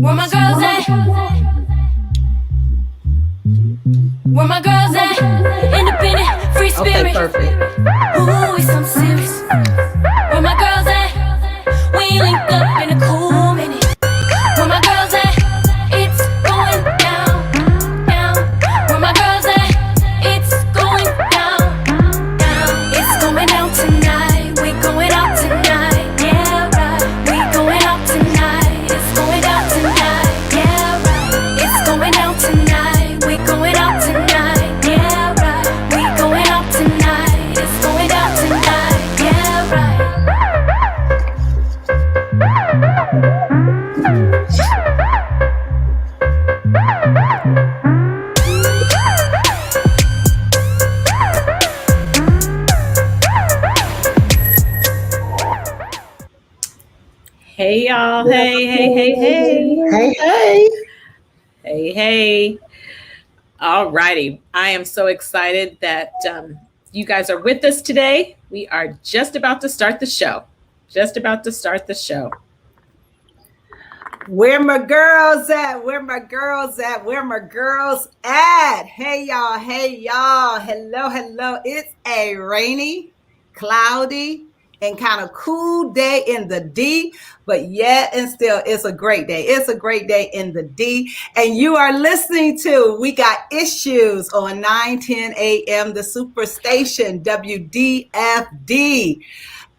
Where my girls at? Where my girls at? Independent, free spirit. Okay, perfect. Ooh, it's something serious. Where my girls at? We ain't linked up in a cool minute. Where my girls at? It's going down, down. Where my girls at? It's going down, down. It's going down tonight. We going out tonight. Yeah, right. We going out tonight. It's going down tonight. Yeah, right. It's going down tonight. We going out tonight. Yeah, right. We going out tonight. It's going down tonight. Yeah, right. Hey y'all, hey. All righty. I am so excited that you guys are with us today. We are just about to start the show. Where my girls at? Where my girls at? Where my girls at? Hey y'all. Hello. It's a rainy, cloudy, and kind of cool day in the D, but yet and still it's a great day. It's a great day in the D. And you are listening to We Got Issues on 9:10 a.m. the Superstation WDFD.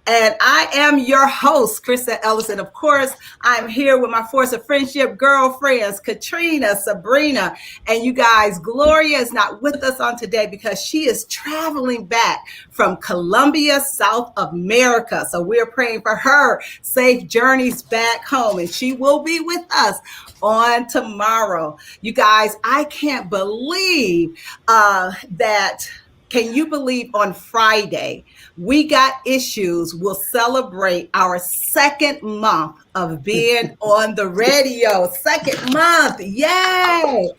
And I am your host, Crisette, Ellis. And of course, I'm here with my force of friendship girlfriends, Caterina, Sabrina, and you guys. Gloria is not with us on today because she is traveling back from Colombia, South America. So we're praying for her safe journeys back home, and she will be with us on tomorrow. You guys, I can't believe that. Can you believe on Friday, We Got Issues will celebrate our second month of being on the radio. Second month, yay!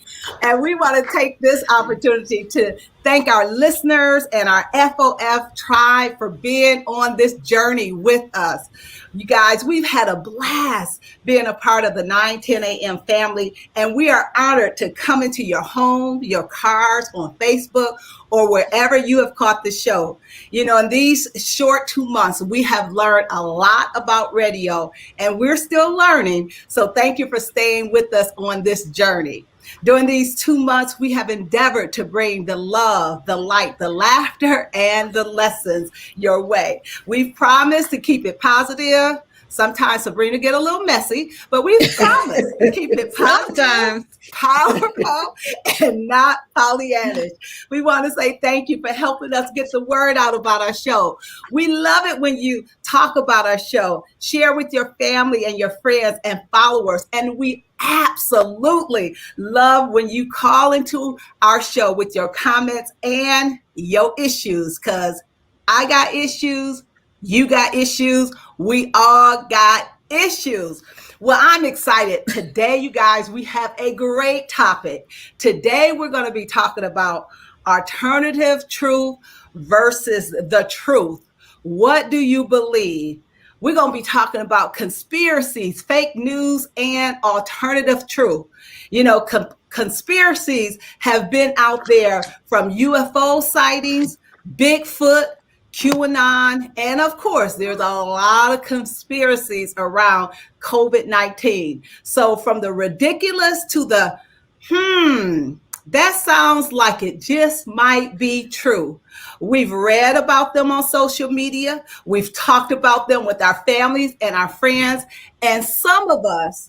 And we want to take this opportunity to thank our listeners and our FOF tribe for being on this journey with us. You guys, we've had a blast being a part of the 9:10 a.m. family, and we are honored to come into your home, your cars, on Facebook, or wherever you have caught the show. You know, in these short 2 months, we have learned a lot about radio, and we're still learning. So thank you for staying with us on this journey. During these 2 months, we have endeavored to bring the love, the light, the laughter, and the lessons your way. We've promised to keep it positive. Sometimes Sabrina get a little messy, but we promise to keep it positive, powerful, and not Pollyannish. We want to say thank you for helping us get the word out about our show. We love it when you talk about our show, share with your family and your friends and followers, and we absolutely love when you call into our show with your comments and your issues, because I got issues, you got issues, we all got issues. Well, I'm excited. Today, you guys, we have a great topic. Today, we're going to be talking about alternative truth versus the truth. What do you believe? We're going to be talking about conspiracies, fake news, and alternative truth. You know, conspiracies have been out there, from UFO sightings, Bigfoot, QAnon, and of course, there's a lot of conspiracies around COVID-19. So from the ridiculous to the, that sounds like it just might be true. We've read about them on social media. We've talked about them with our families and our friends. And some of us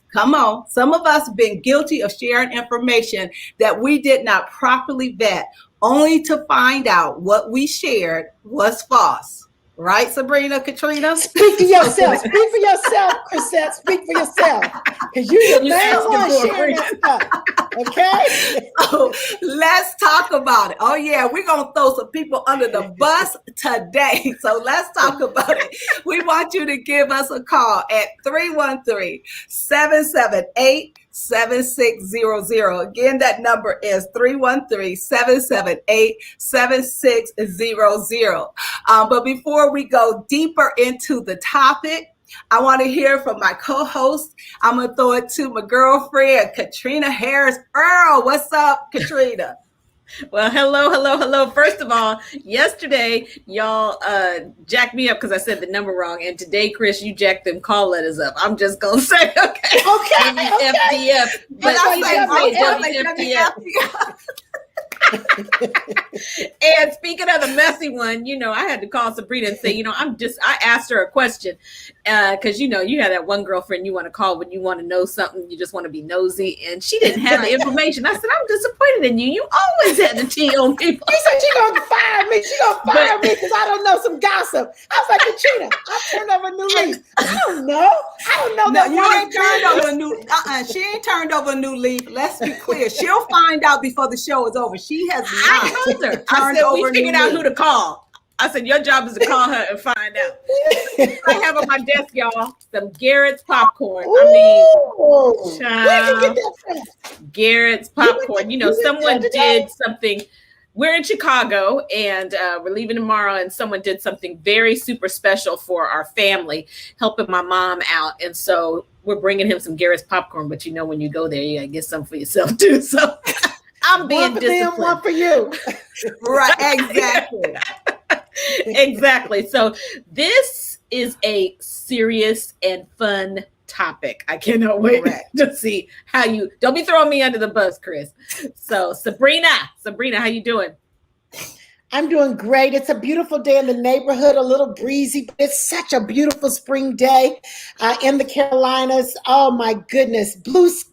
been guilty of sharing information that we did not properly vet, only to find out what we shared was false. Right, Sabrina, Caterina? Speak for yourself, Crisette. Speak for yourself. Because you're the last one sharing that stuff. Okay? So let's talk about it. Oh, yeah, we're going to throw some people under the bus today. So let's talk about it. We want you to give us a call at 313-778 7600. Again, that number is 313-778-7600. But before we go deeper into the topic, I want to hear from my co-host. I'm going to throw it to my girlfriend, Caterina Harris. Earl, what's up, Caterina? Well, hello. First of all, yesterday, y'all jacked me up because I said the number wrong. And today, Chris, you jacked them call letters up. I'm just going to say, okay. WFDF. But I say WFDF. And speaking of the messy one, I had to call Sabrina and say, I asked her a question because, you had that one girlfriend you want to call when you want to know something, you just want to be nosy. And she didn't have the information. I said, I'm disappointed in you. You always had the tea on people. She said she's going to fire me. She's going to fire me because I don't know some gossip. I was like, Katrina, I turned over a new leaf. I don't know. No, you ain't turned over a new, she ain't turned over a new leaf. Let's be clear. She'll find out before the show is over. She has not. I told her. I said, we figured out who to call. I said, your job is to call her and find out. I have on my desk, y'all, some Garrett's popcorn. Ooh, where'd you get that from? Garrett's popcorn. Someone did something. We're in Chicago and we're leaving tomorrow, and someone did something very super special for our family, helping my mom out. And so we're bringing him some Garrett's popcorn. But when you go there, you got to get some for yourself too. So I'm being disciplined. One for you. Right, exactly. Exactly. So this is a serious and fun topic. I cannot wait to see how don't be throwing me under the bus, Chris. So Sabrina, how you doing? I'm doing great. It's a beautiful day in the neighborhood, a little breezy, but it's such a beautiful spring day in the Carolinas. Oh my goodness.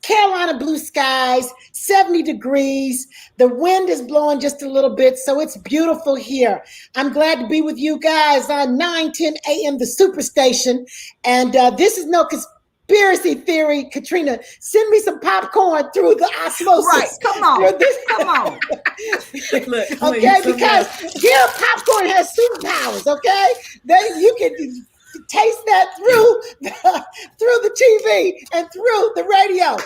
Carolina blue skies, 70 degrees. The wind is blowing just a little bit, so it's beautiful here. I'm glad to be with you guys on 9:10 a.m. the Superstation. And this is no conspiracy theory. Katrina, send me some popcorn through the osmosis. Right, come on. Come on. Look, okay, because popcorn has superpowers, okay? You can taste that through the TV and through the radio.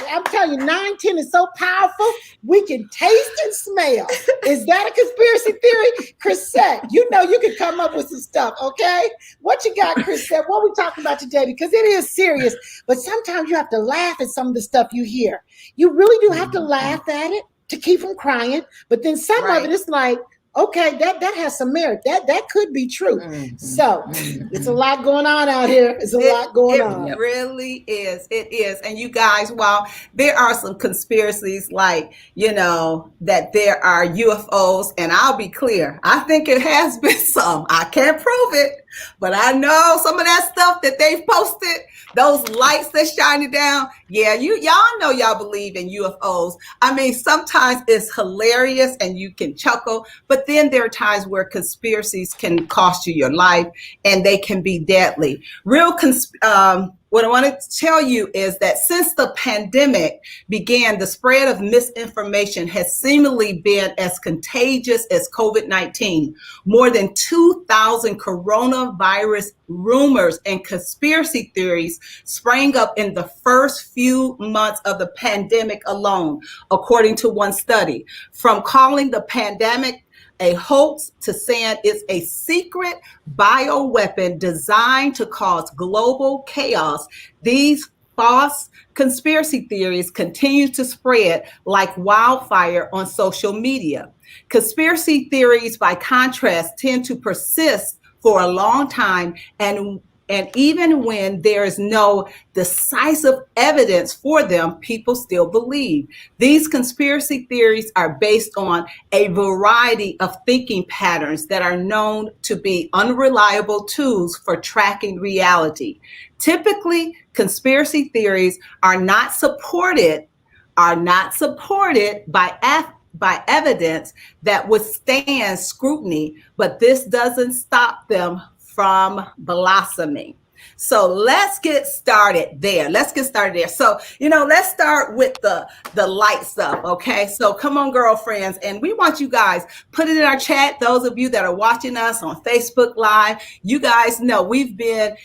I'm telling you, 910 is so powerful, we can taste and smell. Is that a conspiracy theory? Crisette, you can come up with some stuff, okay? What you got, Crisette? What are we talking about today? Because it is serious, but sometimes you have to laugh at some of the stuff you hear. You really do have to laugh at it to keep from crying, but then some of it is like, okay, that has some merit. That could be true. Mm-hmm. So it's a lot going on out here. It's a lot going on. It really is. It is. And you guys, while there are some conspiracies like, that there are UFOs, and I'll be clear, I think it has been some. I can't prove it, but I know some of that stuff that they've posted, those lights that's shining down. Yeah, y'all know y'all believe in UFOs. I mean, sometimes it's hilarious and you can chuckle, but then there are times where conspiracies can cost you your life and they can be deadly. What I want to tell you is that since the pandemic began, the spread of misinformation has seemingly been as contagious as COVID-19. More than 2,000 coronavirus rumors and conspiracy theories sprang up in the first few months of the pandemic alone, according to one study. From calling the pandemic a hoax to saying it's a secret bioweapon designed to cause global chaos, these false conspiracy theories continue to spread like wildfire on social media. Conspiracy theories, by contrast, tend to persist for a long time, and even when there is no decisive evidence for them, people still believe. These conspiracy theories are based on a variety of thinking patterns that are known to be unreliable tools for tracking reality. Typically, conspiracy theories are not supported by evidence that withstands scrutiny, but this doesn't stop them from blossoming. So let's get started there. So, let's start with the light stuff, okay? So come on, girlfriends. And we want you guys, put it in our chat. Those of you that are watching us on Facebook Live, you guys know we've been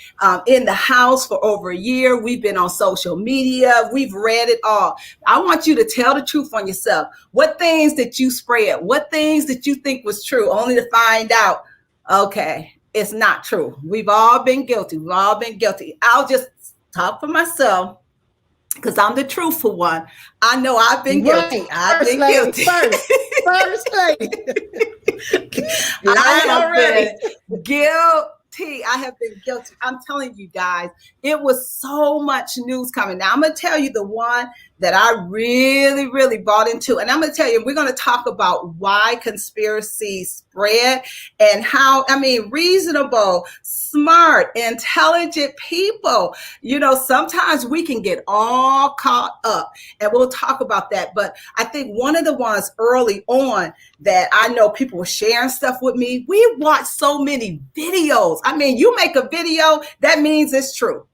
in the house for over a year. We've been on social media. We've read it all. I want you to tell the truth on yourself. What things that you spread? What things that you think was true, only to find out, okay, it's not true. We've all been guilty. We've all been guilty. I'll just talk for myself because I'm the truthful one. I know I've been guilty. I've been guilty. First lady. I have been guilty. I have been guilty. I'm telling you guys, it was so much news coming. Now I'm going to tell you the one that I really, really bought into. And I'm going to tell you, we're going to talk about why conspiracies spread and how, reasonable, smart, intelligent people, sometimes we can get all caught up, and we'll talk about that. But I think one of the ones early on that I know people were sharing stuff with me, we watched so many videos. You make a video, that means it's true.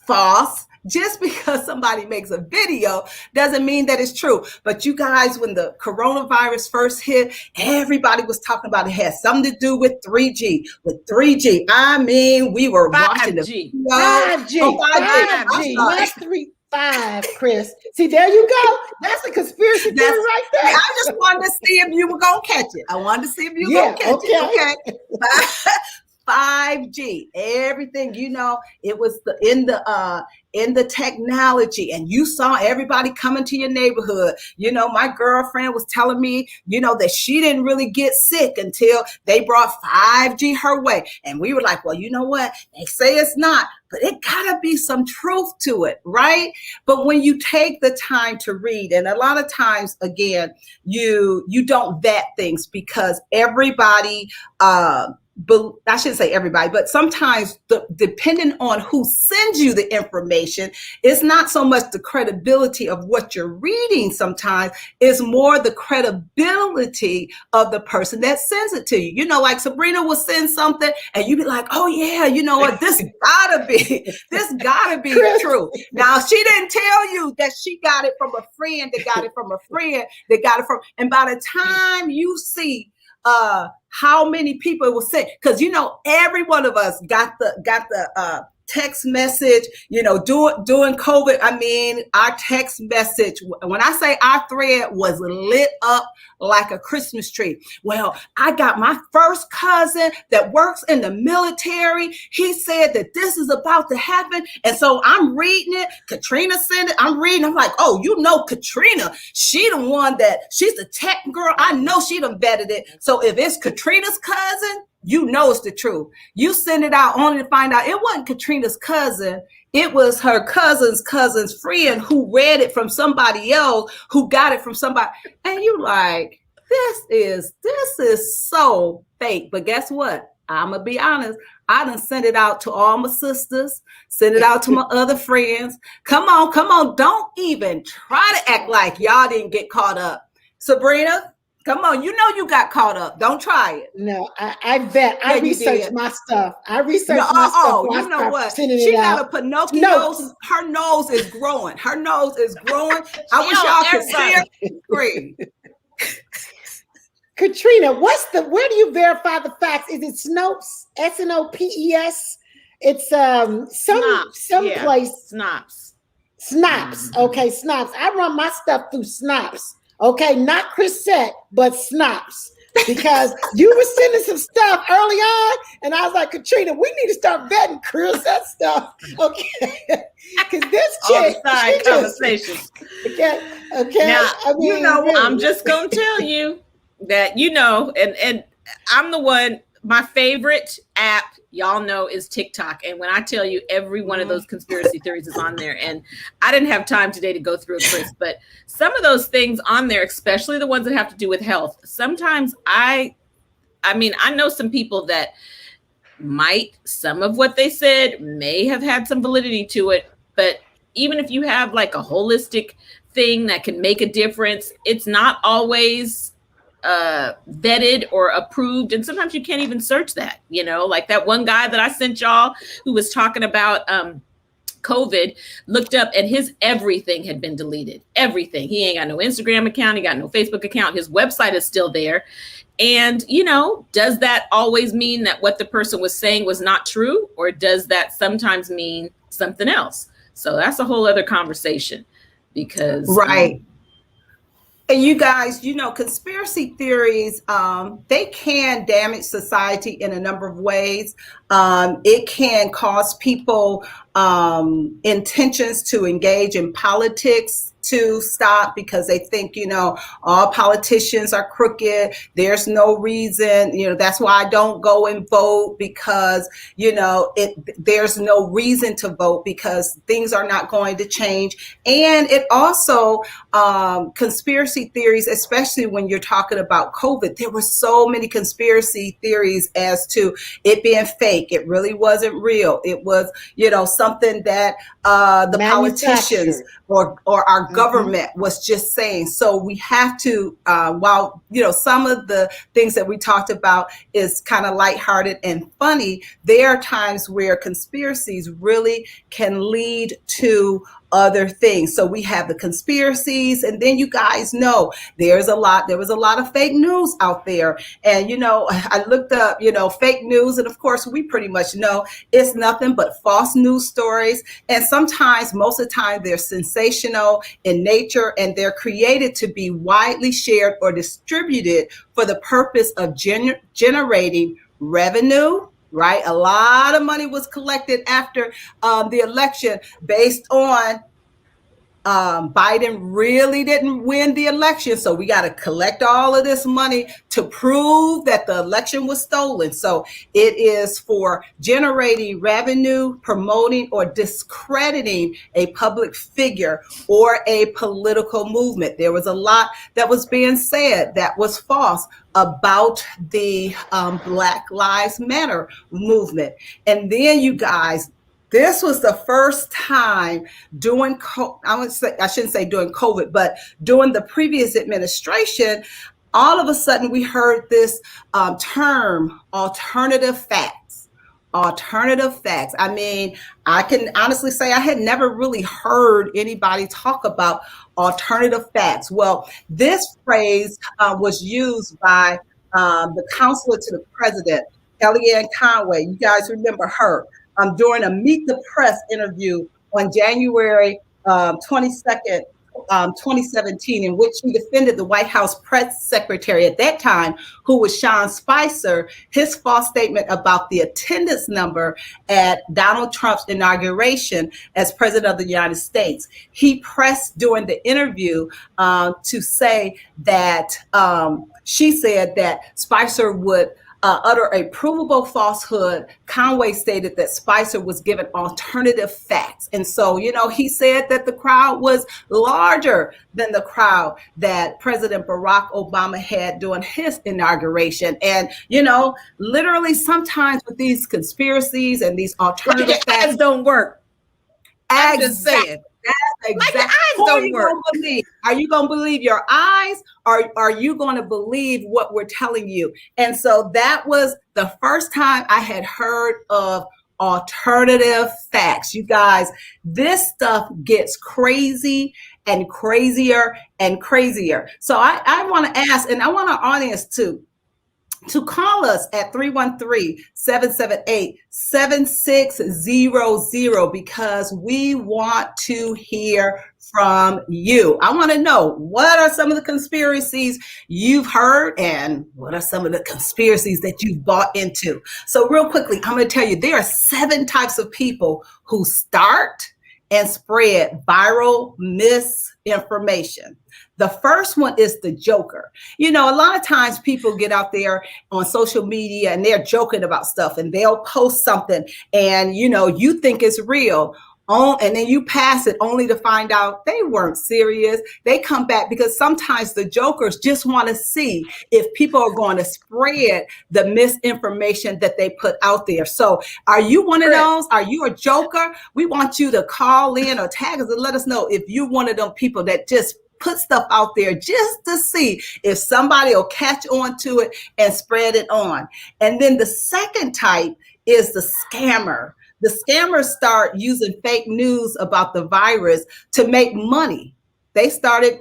False. Just because somebody makes a video doesn't mean that it's true. But you guys, when the coronavirus first hit, everybody was talking about it had something to do with 3G. With 3G, we were 5G. watching the video. 5G, not 5, Chris. See, there you go. That's a conspiracy theory right there. I just wanted to see if you were going to catch it. I wanted to see if you were going to catch it. Okay. 5G, everything, it was in the technology, and you saw everybody coming to your neighborhood. My girlfriend was telling me, that she didn't really get sick until they brought 5G her way. And we were like, well, you know what? They say it's not, but it gotta be some truth to it, right? But when you take the time to read, and a lot of times, again, you don't vet things because everybody, but I shouldn't say everybody, but sometimes depending on who sends you the information, it's not so much the credibility of what you're reading. Sometimes it's more the credibility of the person that sends it to you. Like Sabrina will send something and you be like, oh yeah, you know what? This gotta be true. Now she didn't tell you that she got it from a friend that got it from a friend that got it from, and by the time you see how many people will say, because every one of us got the text message, during COVID. Our text message, when I say our thread was lit up like a Christmas tree. Well, I got my first cousin that works in the military. He said that this is about to happen. And so I'm reading it. Caterina sent it. I'm reading. I'm like, oh, Caterina, she's the tech girl. I know she done vetted it. So if it's Katrina's cousin, it's the truth. You send it out only to find out it wasn't Katrina's cousin. It was her cousin's friend who read it from somebody else who got it from somebody. And you like, this is so fake. But guess what? I'm going to be honest. I done sent it out to all my sisters, send it out to my other friends. Come on. Don't even try to act like y'all didn't get caught up. Sabrina, come on, you got caught up. Don't try it. No, I bet. I researched my stuff. My stuff. Oh, you know what? She got a Pinocchio nose. Her nose is growing. I wish y'all could see her scream. Caterina, where do you verify the facts? Is it Snopes? SNOPES? It's some place. Snops. Okay, Snops. I run my stuff through Snops. Okay, not Crisette, but Snops. Because you were sending some stuff early on, and I was like, Caterina, we need to start vetting Crisette stuff. Okay. Because this chick, side conversations. Okay. Now, I'm just gonna tell you that and I'm the one. My favorite app, y'all know, is TikTok. And when I tell you every one of those conspiracy theories is on there, and I didn't have time today to go through it, Chris, but some of those things on there, especially the ones that have to do with health, sometimes I know some people that some of what they said may have had some validity to it, but even if you have like a holistic thing that can make a difference, it's not always vetted or approved, and sometimes you can't even search that, like that one guy that I sent y'all who was talking about COVID, looked up and his everything had been deleted. Everything. He ain't got no Instagram account, he got no Facebook account, his website is still there. And does that always mean that what the person was saying was not true, or does that sometimes mean something else? So that's a whole other conversation, because right. And you guys, conspiracy theories, they can damage society in a number of ways. It can cause people intentions to engage in politics to stop because they think, all politicians are crooked. There's no reason, that's why I don't go and vote because, there's no reason to vote because things are not going to change. And it also, conspiracy theories, especially when you're talking about COVID, there were so many conspiracy theories as to it being fake. It really wasn't real. It was, something that the politicians or our government was just saying. So we have to, while, some of the things that we talked about is kind of lighthearted and funny, there are times where conspiracies really can lead to other things. So we have the conspiracies, and then you guys know there was a lot of fake news out there. And, I looked up, fake news. And of course, we pretty much know it's nothing but false news stories. And sometimes, most of the time, they're sensational in nature and they're created to be widely shared or distributed for the purpose of generating revenue. Right? A lot of money was collected after the election based on Biden really didn't win the election. So we got to collect all of this money to prove that the election was stolen. So it is for generating revenue, promoting or discrediting a public figure or a political movement. There was a lot that was being said that was false about the Black Lives Matter movement. And then you guys, this was the first time during, I shouldn't say during COVID, but during the previous administration, all of a sudden we heard this term, alternative facts. Alternative facts. I mean, I can honestly say I had never really heard anybody talk about alternative facts. Well, this phrase was used by the counselor to the president, Kellyanne Conway. You guys remember her. During a Meet the Press interview on January 22nd, 2017, in which he defended the White House press secretary at that time, who was Sean Spicer, his false statement about the attendance number at Donald Trump's inauguration as president of the United States. He pressed during the interview to say that she said that Spicer would utter a provable falsehood. Conway stated that Spicer was given alternative facts. And so, he said that the crowd was larger than the crowd that President Barack Obama had during his inauguration. And, literally sometimes with these conspiracies and these alternative facts don't work. I'm just saying. That's exactly. Like the eyes don't work. Are you going to believe your eyes, or are you going to believe what we're telling you? And so that was the first time I had heard of alternative facts. You guys, this stuff gets crazy and crazier and crazier. So I want to ask, and I want our audience to call us at 313-778-7600 because we want to hear from you. I want to know, what are some of the conspiracies you've heard and what are some of the conspiracies that you've bought into? So real quickly, I'm going to tell you, there are 7 types of people who start and spread viral misinformation. The first one is the joker. A lot of times people get out there on social media and they're joking about stuff and they'll post something and, you think it's real. And then you pass it only to find out they weren't serious. They come back because sometimes the jokers just want to see if people are going to spread the misinformation that they put out there. So are you one of those? Are you a joker? We want you to call in or tag us and let us know if you're one of them people that just put stuff out there just to see if somebody will catch on to it and spread it on. And then the second type is the scammer. The scammers start using fake news about the virus to make money. They started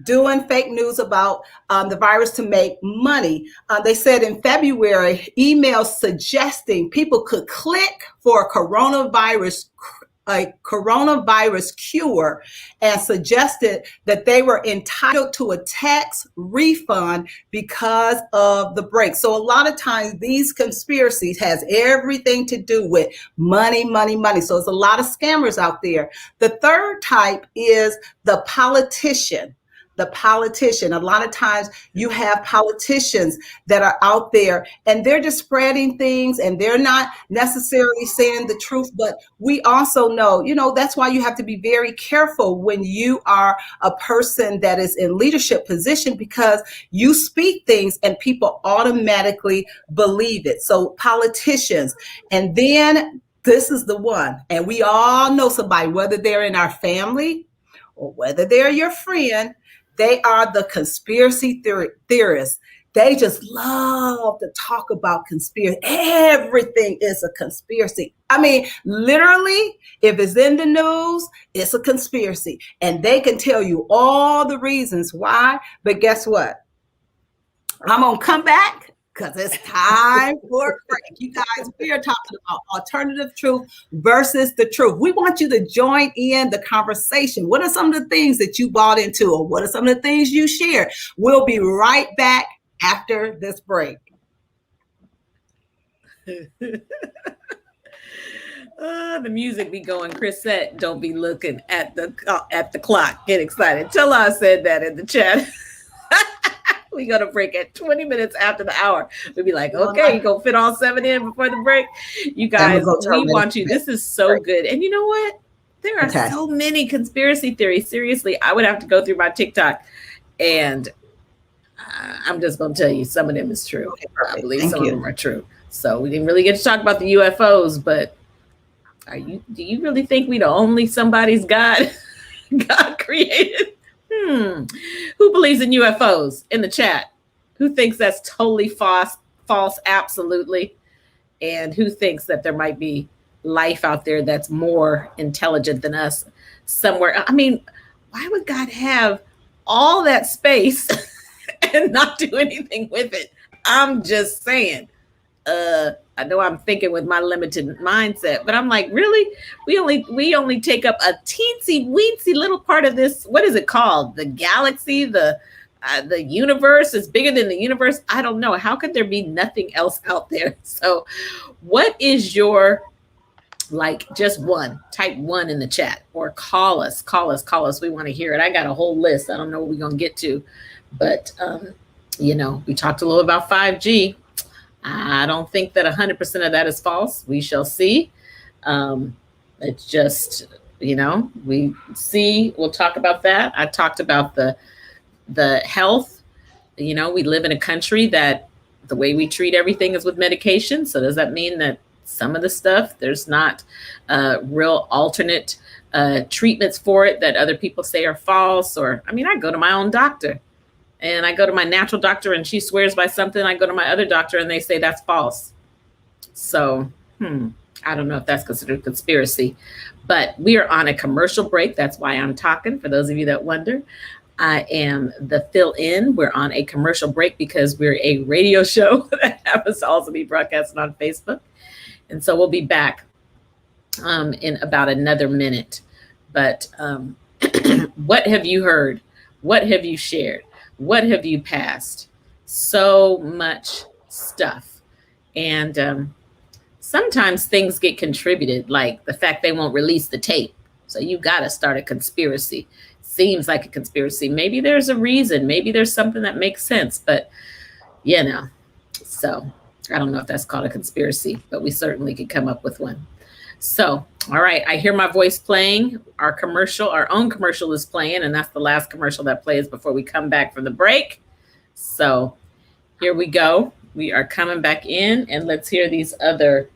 doing fake news about the virus to make money. They said in February, emails suggesting people could click for a coronavirus a coronavirus cure and suggested that they were entitled to a tax refund because of the break. So a lot of times these conspiracies has everything to do with money, money, money. So there's a lot of scammers out there. The third type is the politician. The politician. A lot of times you have politicians that are out there and they're just spreading things and they're not necessarily saying the truth. But we also know, that's why you have to be very careful when you are a person that is in leadership position, because you speak things and people automatically believe it. So politicians. And then this is the one, and we all know somebody, whether they're in our family or whether they're your friend. They are the conspiracy theorists. They just love to talk about conspiracy. Everything is a conspiracy. I mean, literally, if it's in the news, it's a conspiracy. And they can tell you all the reasons why. But guess what? I'm going to come back because it's time for a break. You guys, we are talking about alternative truth versus the truth. We want you to join in the conversation. What are some of the things that you bought into, or what are some of the things you shared? We'll be right back after this break. The music be going. Crisette, don't be looking at the clock. Get excited. Tell her I said that in the chat. We go to break at 20 minutes after the hour. We'll be like, okay, you gonna fit all 7 in before the break? You guys, we want you. This is so good. And you know what? There are so many conspiracy theories. Seriously, I would have to go through my TikTok, and I'm just gonna tell you, some of them is true. I believe some of them are true. So we didn't really get to talk about the UFOs, but do you really think we the only somebody's God created? Who believes in UFOs in the chat? Who thinks that's totally false? Absolutely. And who thinks that there might be life out there that's more intelligent than us somewhere? I mean, why would God have all that space and not do anything with it? I'm just saying. I know I'm thinking with my limited mindset, but I'm like, really? We only take up a teensy weensy little part of this. What is it called? The galaxy, the universe is bigger than the universe. I don't know. How could there be nothing else out there? So what is your, just one, type 1 in the chat, or call us. We want to hear it. I got a whole list. I don't know what we're going to get to, but we talked a little about 5G. I don't think that 100% of that is false. We shall see. It's just, we see. We'll talk about that. I talked about the health. We live in a country that the way we treat everything is with medication. So does that mean that some of the stuff, there's not real alternate treatments for it that other people say are false? Or, I go to my own doctor. And I go to my natural doctor and she swears by something. I go to my other doctor and they say that's false. So, I don't know if that's considered conspiracy, but we are on a commercial break. That's why I'm talking. For those of you that wonder, I am the fill-in. We're on a commercial break because we're a radio show that happens to also be broadcasted on Facebook. And so we'll be back in about another minute. But what have you heard? What have you shared? What have you passed? So much stuff. And sometimes things get contributed, like the fact they won't release the tape. So you got to start a conspiracy. Seems like a conspiracy. Maybe there's a reason. Maybe there's something that makes sense. But, so I don't know if that's called a conspiracy, but we certainly could come up with one. So, all right, I hear my voice playing. Our own commercial is playing, and that's the last commercial that plays before we come back from the break. So here we go. We are coming back in, and let's hear the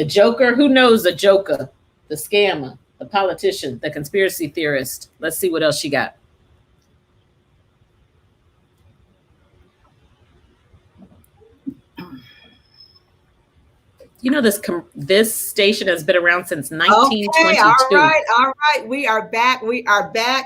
Joker. Who knows the Joker, the scammer, the politician, the conspiracy theorist? Let's see what else she got. You know, this station has been around since 1922. Okay, all right. We are back.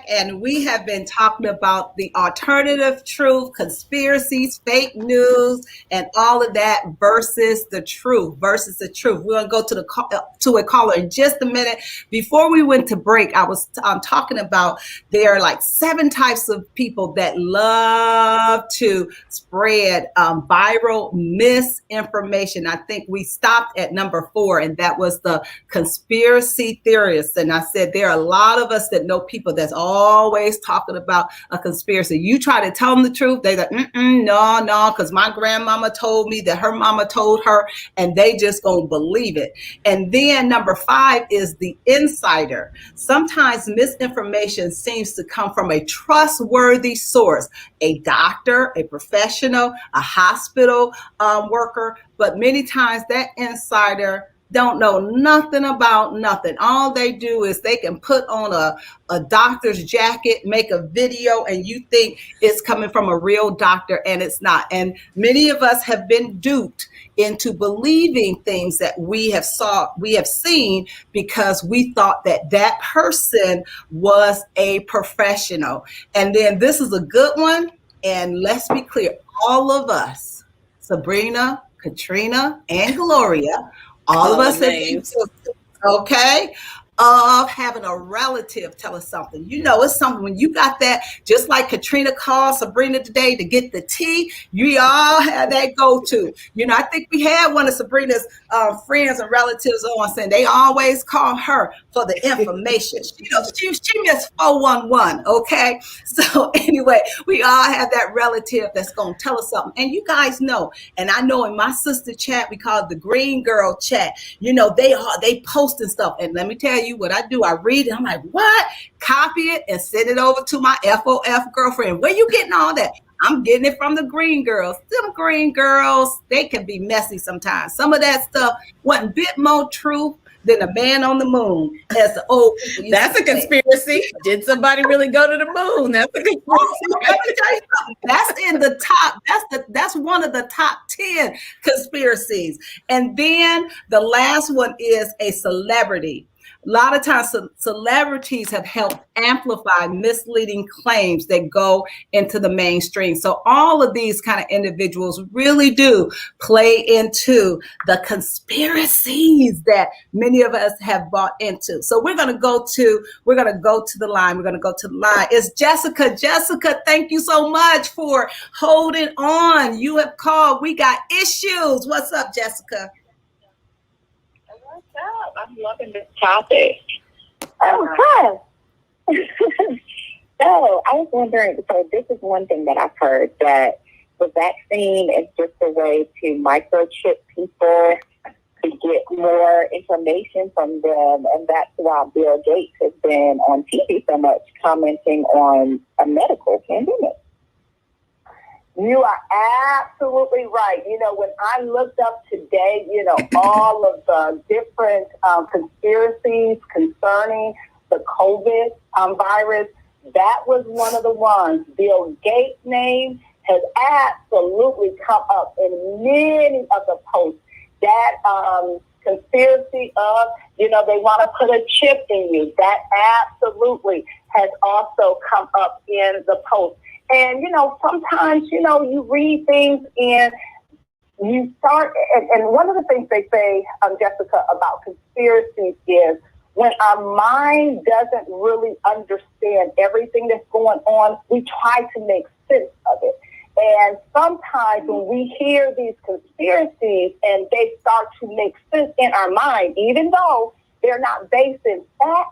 And we have been talking about the alternative truth, conspiracies, fake news, and all of that versus the truth. We're going to go to a caller in just a minute. Before we went to break, I was talking about there are like 7 types of people that love to spread viral misinformation. I think we stopped at number 4, and that was the conspiracy theorists. And I said there are a lot of us that know people that's always talking about a conspiracy. You try to tell them the truth, they're like, no, because my grandmama told me that her mama told her, and they just gonna believe it. And then number 5 is the insider. Sometimes misinformation seems to come from a trustworthy source, a doctor, a professional, a hospital worker, but many times that insider don't know nothing about nothing. All they do is they can put on a doctor's jacket, make a video, and you think it's coming from a real doctor, and it's not. And many of us have been duped into believing things that we have seen because we thought that person was a professional. And then this is a good one. And let's be clear, all of us, Sabrina, Caterina, and Gloria, all of us have been okay, of having a relative tell us something. You know, it's something when you got that, just like Caterina called Sabrina today to get the tea, you all have that go-to. You know, I think we had one of Sabrina's friends and relatives on saying they always call her for the information. You know, she missed 411, okay? So anyway, we all have that relative that's going to tell us something. And you guys know, and I know in my sister chat, we call it the Green Girl chat, you know, they posting stuff. And let me tell you what I do. I read it. I'm like, what? Copy it and send it over to my FOF girlfriend. Where you getting all that? I'm getting it from the Green Girls. Them Green Girls, they can be messy sometimes. Some of that stuff wasn't a bit more truth than a man on the moon, as the old people used That's to a conspiracy. say. Did somebody really go to the moon? That's a conspiracy. Let me tell you something. That's in the top. That's one of the top 10 conspiracies. And then the last one is a celebrity. A lot of times celebrities have helped amplify misleading claims that go into the mainstream. So all of these kind of individuals really do play into the conspiracies that many of us have bought into. So we're going to go to the line. It's Jessica. Jessica, thank you so much for holding on. You have called. We got issues. What's up, Jessica? I'm loving this topic. Oh, hi. So I was wondering, so this is one thing that I've heard, that the vaccine is just a way to microchip people to get more information from them. And that's why Bill Gates has been on TV so much, commenting on a medical pandemic. You are absolutely right. You know, when I looked up today, you know, all of the different conspiracies concerning the COVID virus, that was one of the ones. Bill Gates' name has absolutely come up in many of the posts. That conspiracy of, you know, they want to put a chip in you, that absolutely has also come up in the post. And, you know, sometimes, you know, you read things and you start, and one of the things they say, Jessica, about conspiracies is when our mind doesn't really understand everything that's going on, we try to make sense of it. And sometimes when we hear these conspiracies and they start to make sense in our mind, even though they're not based in fact,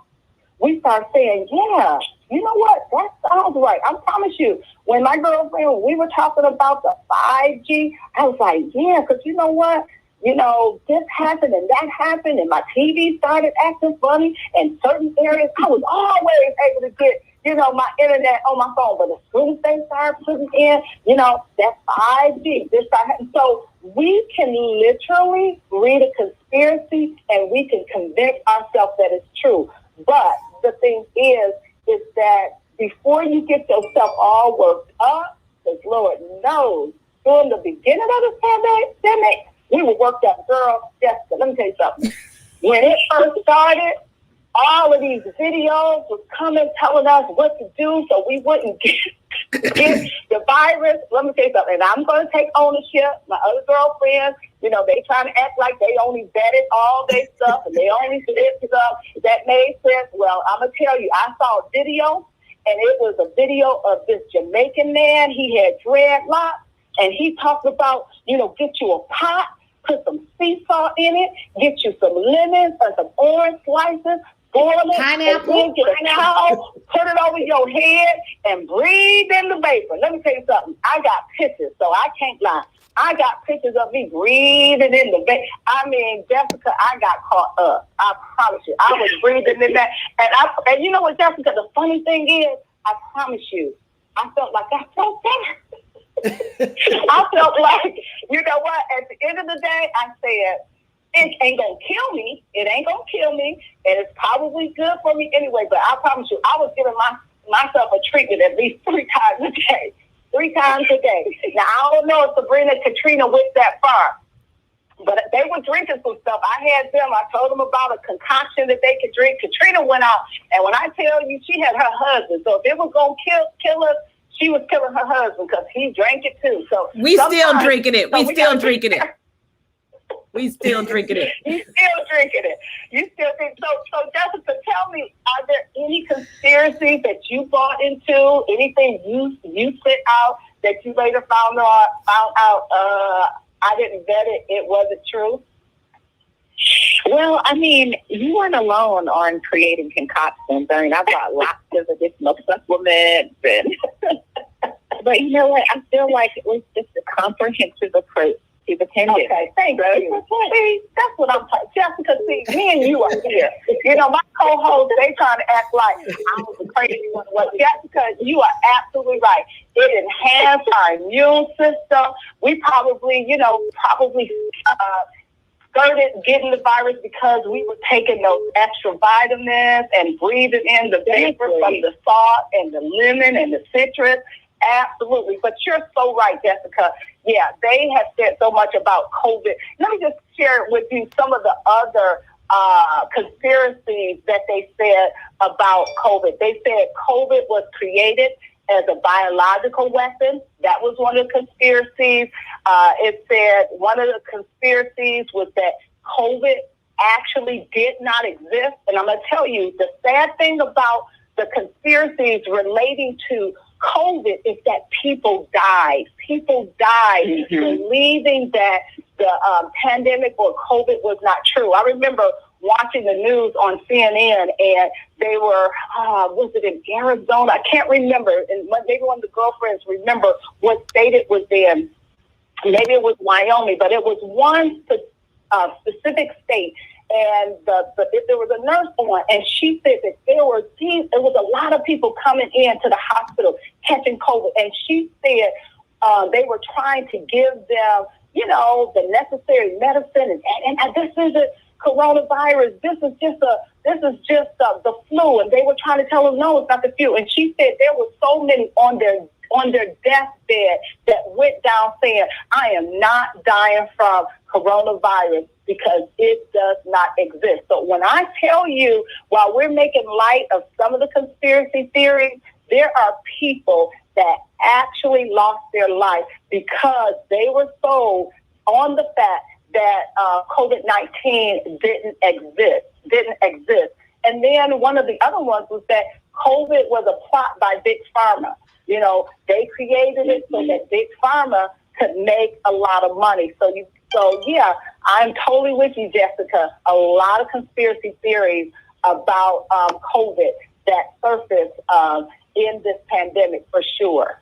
we start saying, yeah, you know what? That sounds right. I promise you, when my girlfriend, we were talking about the 5G, I was like, yeah, because you know what? You know, this happened and that happened, and my TV started acting funny in certain areas. I was always able to get, you know, my internet on my phone. But as soon as they started putting in, you know, that 5G, this started happening. So we can literally read a conspiracy and we can convince ourselves that it's true. But the thing is that before you get yourself all worked up, because Lord knows, during the beginning of the pandemic, we were worked up. Girl, Jessica, let me tell you something. When it first started, all of these videos was coming telling us what to do so we wouldn't get the virus. Let me tell you something. And I'm going to take ownership. My other girlfriends, you know, they trying to act like they only vetted all their stuff and they only did stuff that made sense. Well, I'm going to tell you, I saw a video, and it was a video of this Jamaican man. He had dreadlocks, and he talked about, you know, get you a pot, put some sea salt in it, get you some lemons or some orange slices, boil it, Pineapple. and then get a towel, put it over your head, and breathe in the vapor. Let me tell you something. I got pictures, so I can't lie. I got pictures of me breathing in the vapor. I mean, Jessica, I got caught up. I promise you. I was breathing in that. And you know what, Jessica, the funny thing is, I promise you, I felt like I felt better. I felt like, you know what, at the end of the day, I said, it ain't gonna kill me. It ain't gonna kill me, and it's probably good for me anyway. But I promise you, I was giving myself a treatment at least 3 times a day. 3 times a day. Now I don't know if Sabrina and Caterina went that far, but they were drinking some stuff. I had them. I told them about a concoction that they could drink. Katrina went out, and when I tell you, she had her husband. So if it was gonna kill her, she was killing her husband because he drank it too. So we still drinking it. We still drinking it. We still drinking it. You still drinking it. You still think so. Jessica, tell me, are there any conspiracies that you bought into? Anything you put out that you later found out? I didn't vet it. It wasn't true. Well, I mean, you weren't alone on creating concoctions. I mean, I bought lots of additional supplements, but you know what? I feel like it was just a comprehensive approach to the pandemic. Okay, thank you. See, that's what I'm talking. Jessica, see, me and you are here. You know, my co-hosts, they trying to act like I was a crazy one. Well, Jessica, you are absolutely right. It enhanced our immune system. We probably started getting the virus because we were taking those extra vitamins and breathing in the vapor from the salt and the lemon and the citrus. Absolutely. But you're so right, Jessica. Yeah, they have said so much about COVID. Let me just share with you some of the other conspiracies that they said about COVID. They said COVID was created as a biological weapon. That was one of the conspiracies. It said one of the conspiracies was that COVID actually did not exist. And I'm going to tell you, the sad thing about the conspiracies relating to COVID is that people died. People died believing that the pandemic or COVID was not true. I remember watching the news on CNN, and they were, was it in Arizona? I can't remember. And maybe one of the girlfriends remember what state it was in. Maybe it was Wyoming, but it was one specific state. And there was a nurse on, and she said that there was a lot of people coming into the hospital catching COVID. And she said they were trying to give them, you know, the necessary medicine. And this isn't coronavirus. This is just the flu. And they were trying to tell them, no, it's not the flu. And she said there were so many on their deathbed that went down saying, I am not dying from coronavirus because it does not exist. So when I tell you, while we're making light of some of the conspiracy theories, there are people that actually lost their life because they were sold on the fact that COVID-19 didn't exist. And then one of the other ones was that COVID was a plot by Big Pharma. You know, they created it so that Big Pharma could make a lot of money. So yeah, I'm totally with you, Jessica. A lot of conspiracy theories about COVID that surfaced in this pandemic for sure.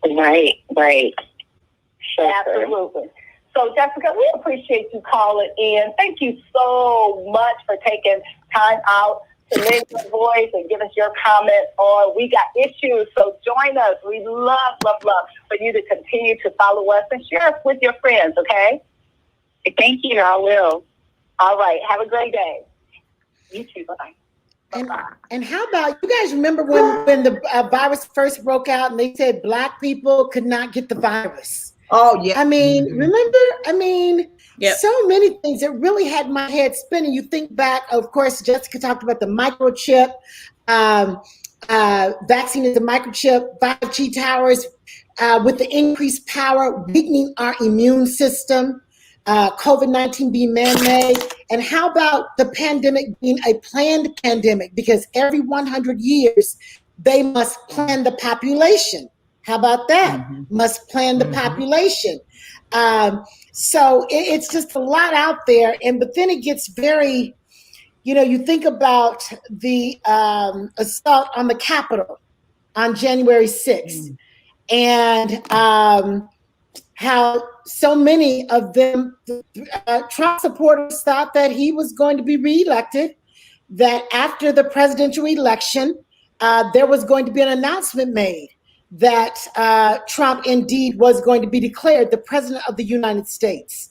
Right. Absolutely. So, Jessica, we appreciate you calling in. Thank you so much for taking time out to lend your voice and give us your comments on We Got Issues. So join us. We love for you to continue to follow us and share us with your friends, okay? Thank you. I will. All right. Have a great day. You too. Bye. And how about, you guys remember when the virus first broke out and they said Black people could not get the virus? Oh, yeah. I mean, remember? I mean, Yep. So many things that really had my head spinning. You think back, of course, Jessica talked about the microchip. Vaccine is a microchip, 5G towers with the increased power, weakening our immune system, COVID-19 being man-made. And how about the pandemic being a planned pandemic? Because every 100 years, they must plan the population. How about that? Must plan the population. So it's just a lot out there. But then it gets very, you think about the assault on the Capitol on January 6th and how so many of them, Trump supporters, thought that he was going to be reelected, that after the presidential election, there was going to be an announcement made that Trump indeed was going to be declared the president of the United States.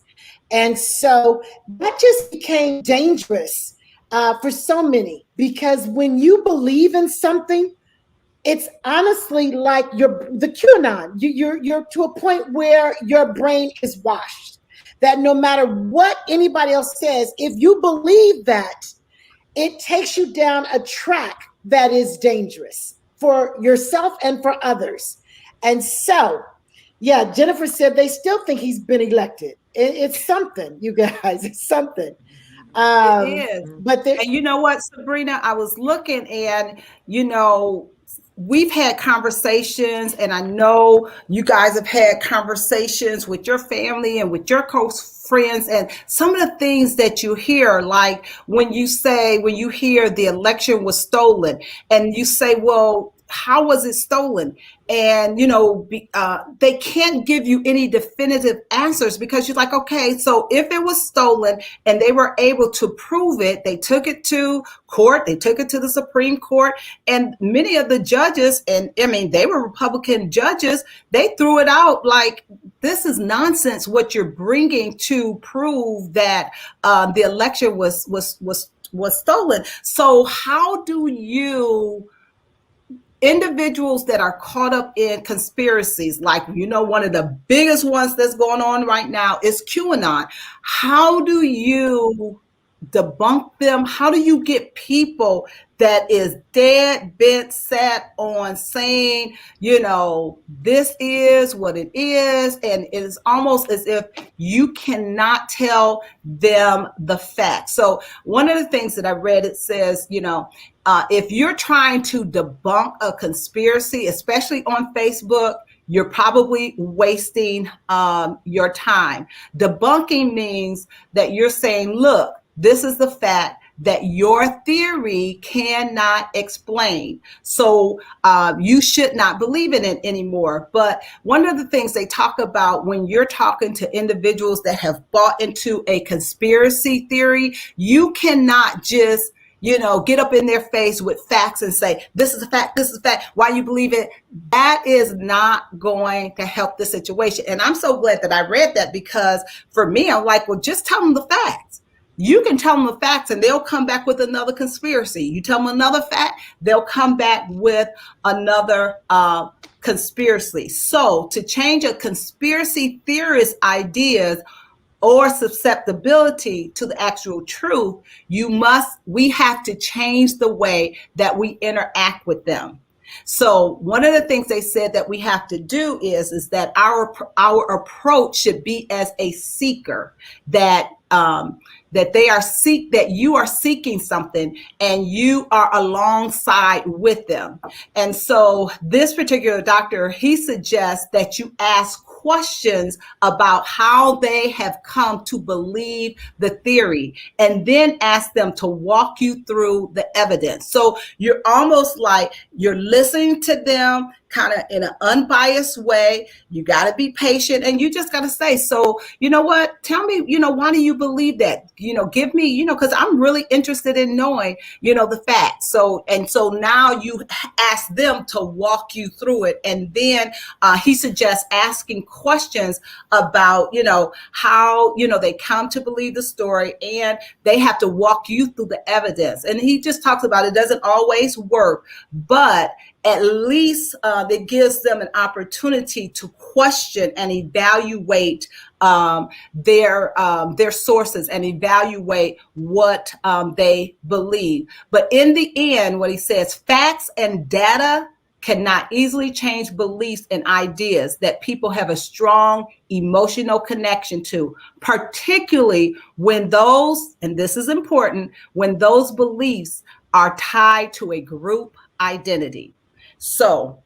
And so that just became dangerous for so many, because when you believe in something, it's honestly like the QAnon. You're to a point where your brain is washed. That no matter what anybody else says, if you believe that, it takes you down a track that is dangerous for yourself and for others. And so, yeah, Jennifer said they still think he's been elected. It's something, you guys. It's something. It is. But and you know what, Sabrina, I was looking and, we've had conversations, and I know you guys have had conversations with your family and with your close friends, and some of the things that you hear, like when you hear the election was stolen, and you say, well, how was it stolen? And, they can't give you any definitive answers, because you're like, okay, so if it was stolen and they were able to prove it, they took it to court, they took it to the Supreme Court, and many of the judges, and I mean, they were Republican judges, they threw it out like, this is nonsense what you're bringing to prove that the election was stolen. So how do you, individuals that are caught up in conspiracies, like, one of the biggest ones that's going on right now is QAnon. How do you debunk them? How do you get people that is dead bent set on saying, this is what it is? And it is almost as if you cannot tell them the facts. So one of the things that I read, it says, if you're trying to debunk a conspiracy, especially on Facebook, you're probably wasting your time. Debunking means that you're saying, look, this is the fact that your theory cannot explain. So you should not believe in it anymore. But one of the things they talk about when you're talking to individuals that have bought into a conspiracy theory, you cannot just get up in their face with facts and say, this is a fact, this is a fact, why you believe it. That is not going to help the situation. And I'm so glad that I read that, because for me, I'm like, well, just tell them the facts. You can tell them the facts and they'll come back with another conspiracy. You tell them another fact, they'll come back with another conspiracy. So to change a conspiracy theorist ideas or susceptibility to the actual truth, we have to change the way that we interact with them. So one of the things they said that we have to do is that our approach should be as a seeker, that you are seeking something and you are alongside with them. And so this particular doctor, he suggests that you ask questions about how they have come to believe the theory, and then ask them to walk you through the evidence. So you're almost like you're listening to them kind of in an unbiased way. You got to be patient, and you just got to say, so, you know what, tell me, why do you believe that? Give me, because I'm really interested in knowing, the facts. So now you ask them to walk you through it. And then he suggests asking questions about, how, they come to believe the story, and they have to walk you through the evidence. And he just talks about it doesn't always work, but at least it gives them an opportunity to question and evaluate their sources and evaluate what they believe. But in the end, what he says, facts and data cannot easily change beliefs and ideas that people have a strong emotional connection to, particularly when those, and this is important, when those beliefs are tied to a group identity. So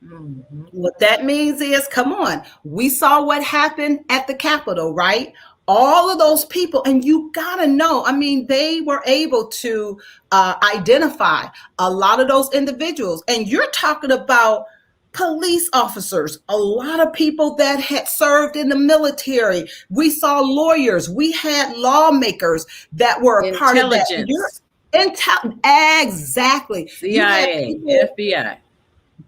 what that means is, come on, we saw what happened at the Capitol, right? All of those people, and you gotta know, I mean, they were able to identify a lot of those individuals. And you're talking about police officers, a lot of people that had served in the military. We saw lawyers, we had lawmakers that were a part of that. Exactly. CIA, FBI.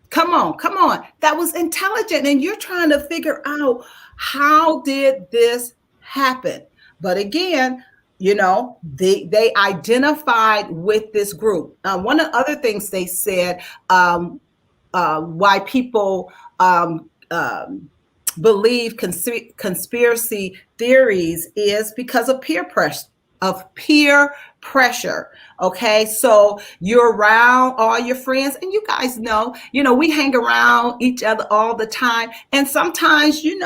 Come on. That was intelligent. And you're trying to figure out, how did this happen? But again, you know, they identified with this group. One of the other things they said, why people believe conspiracy theories is because of peer pressure. Okay, so you're around all your friends, and you guys know, we hang around each other all the time, and sometimes, you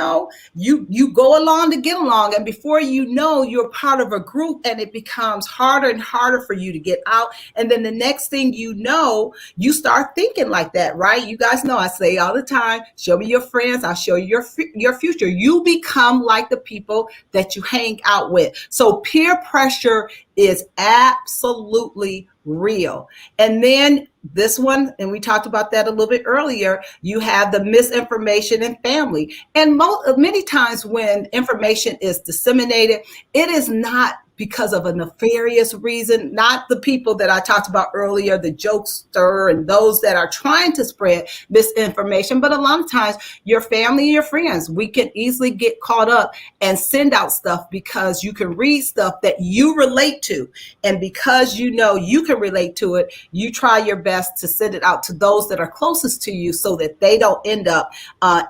go along to get along, and before you know, you're part of a group, and it becomes harder and harder for you to get out. And then the next thing you know, you start thinking like that, right? You guys know I say all the time, show me your friends, I'll show you your future. You become like the people that you hang out with. So peer pressure is absolutely real. And then this one, and we talked about that a little bit earlier, you have the misinformation in family. And many times when information is disseminated, it is not because of a nefarious reason, not the people that I talked about earlier, the jokester and those that are trying to spread misinformation. But a lot of times your family and your friends, we can easily get caught up and send out stuff because you can read stuff that you relate to. And because you know you can relate to it, you try your best to send it out to those that are closest to you so that they don't end up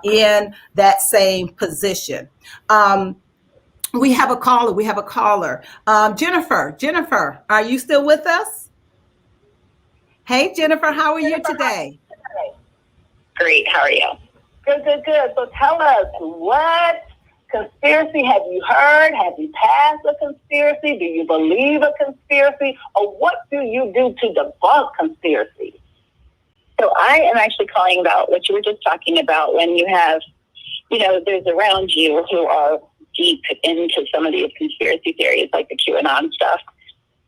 in that same position. We have a caller. Jennifer, are you still with us? Hey, Jennifer, how are you today? Great. How are you? Good. So tell us, what conspiracy have you heard? Have you passed a conspiracy? Do you believe a conspiracy? Or what do you do to debunk conspiracy? So I am actually calling about what you were just talking about, when you have, there's around you who are deep into some of these conspiracy theories, like the QAnon stuff.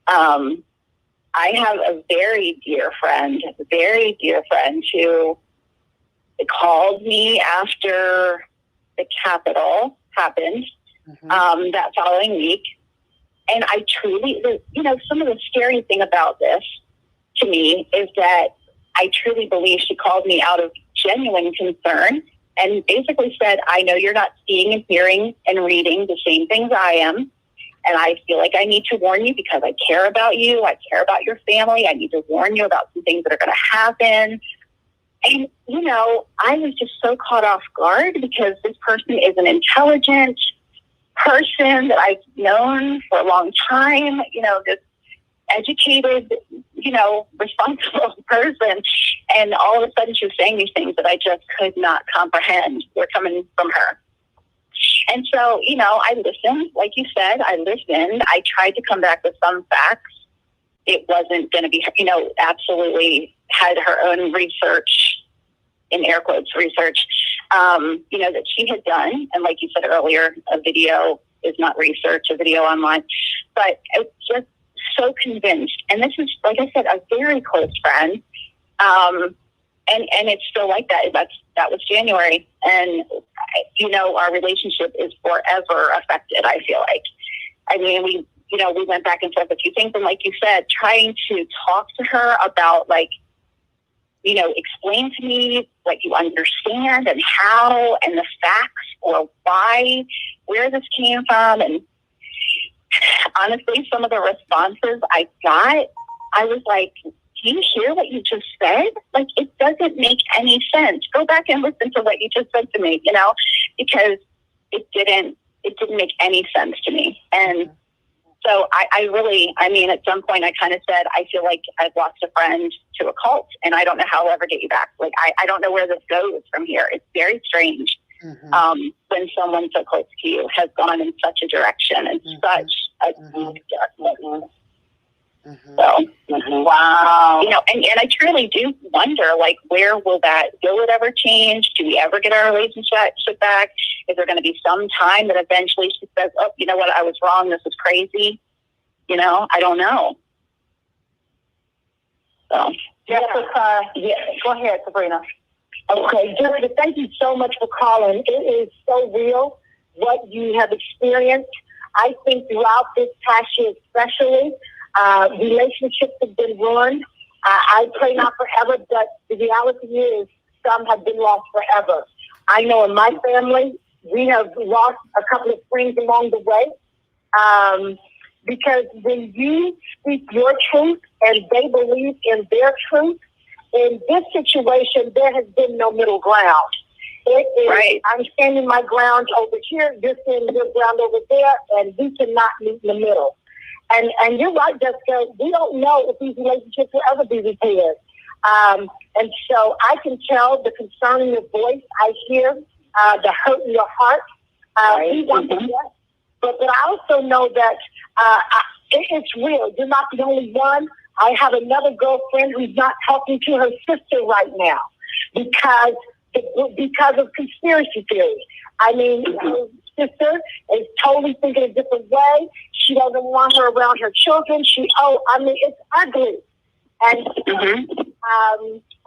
I have a very dear friend who called me after the Capitol happened that following week. And I truly, some of the scary thing about this to me is that I truly believe she called me out of genuine concern and basically said, I know you're not seeing and hearing and reading the same things I am. And I feel like I need to warn you because I care about you. I care about your family. I need to warn you about some things that are going to happen. And, I was just so caught off guard because this person is an intelligent person that I've known for a long time, this educated, responsible person. And all of a sudden she was saying these things that I just could not comprehend were coming from her. And so, I listened, like you said, I tried to come back with some facts. It wasn't going to be, absolutely had her own research, in air quotes, research, that she had done. And like you said earlier, a video is not research, a video online. But I was just so convinced. And this is, like I said, a very close friend. And it's still like that. That was January. And, our relationship is forever affected, I feel like. I mean, we went back and forth a few things. And like you said, trying to talk to her about, explain to me what you understand and how and the facts or why, where this came from. And honestly, some of the responses I got, I was like, do you hear what you just said? Like, it doesn't make any sense. Go back and listen to what you just said to me, because it didn't it didn't make any sense to me. And so I mean, at some point I kind of said, I feel like I've lost a friend to a cult, and I don't know how I'll ever get you back. Like, I don't know where this goes from here. It's very strange when someone so close to you has gone in such a direction and such a deep darkness. So, wow. You know, and I truly do wonder, like, will it ever change? Do we ever get our relationship back? Is there going to be some time that eventually she says, oh, you know what, I was wrong, this is crazy? You know, I don't know. So, Jessica, go ahead, Sabrina. Okay, Jessica, thank you so much for calling. It is so real what you have experienced. I think throughout this past year especially, relationships have been ruined. I pray not forever, but the reality is some have been lost forever. I know in my family, we have lost a couple of friends along the way, because when you speak your truth and they believe in their truth, in this situation, there has been no middle ground. It is, right. I'm standing my ground over here, you're standing your ground over there, and we cannot meet in the middle. And you're right, Jessica, we don't know if these relationships will ever be repaired. And so I can tell the concern in your voice. I hear the hurt in your heart. We want the best. But I also know that it's real. You're not the only one. I have another girlfriend who's not talking to her sister right now because of conspiracy theories. I mean, her sister is totally thinking a different way. She doesn't want her around her children. It's ugly. And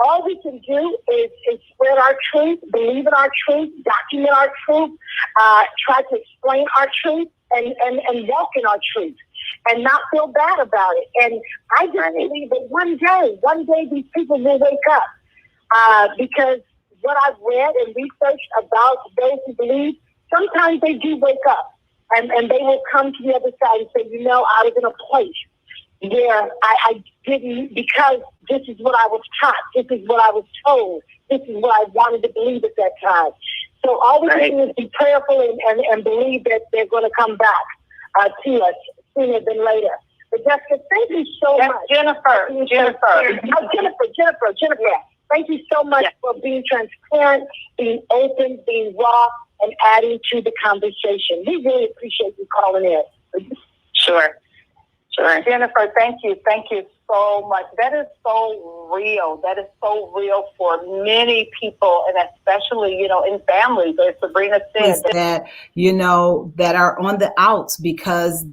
all we can do is spread our truth, believe in our truth, document our truth, try to explain our truth, and walk in our truth, and not feel bad about it. And I just believe that one day these people will wake up, because what I've read and researched about those who believe, sometimes they do wake up, and they will come to the other side and say, you know, I was in a place where I didn't, because this is what I was taught, this is what I was told, this is what I wanted to believe at that time. So all we can do is be prayerful and believe that they're going to come back to us sooner than later. But Jessica, thank you so much. Jennifer. Thank you so much for being transparent, being open, being raw, and adding to the conversation. We really appreciate you calling in. Sure. Jennifer, thank you. Thank you so much. That is so real. That is so real for many people, and especially, you know, in families, as Sabrina said. That, you know, that are on the outs because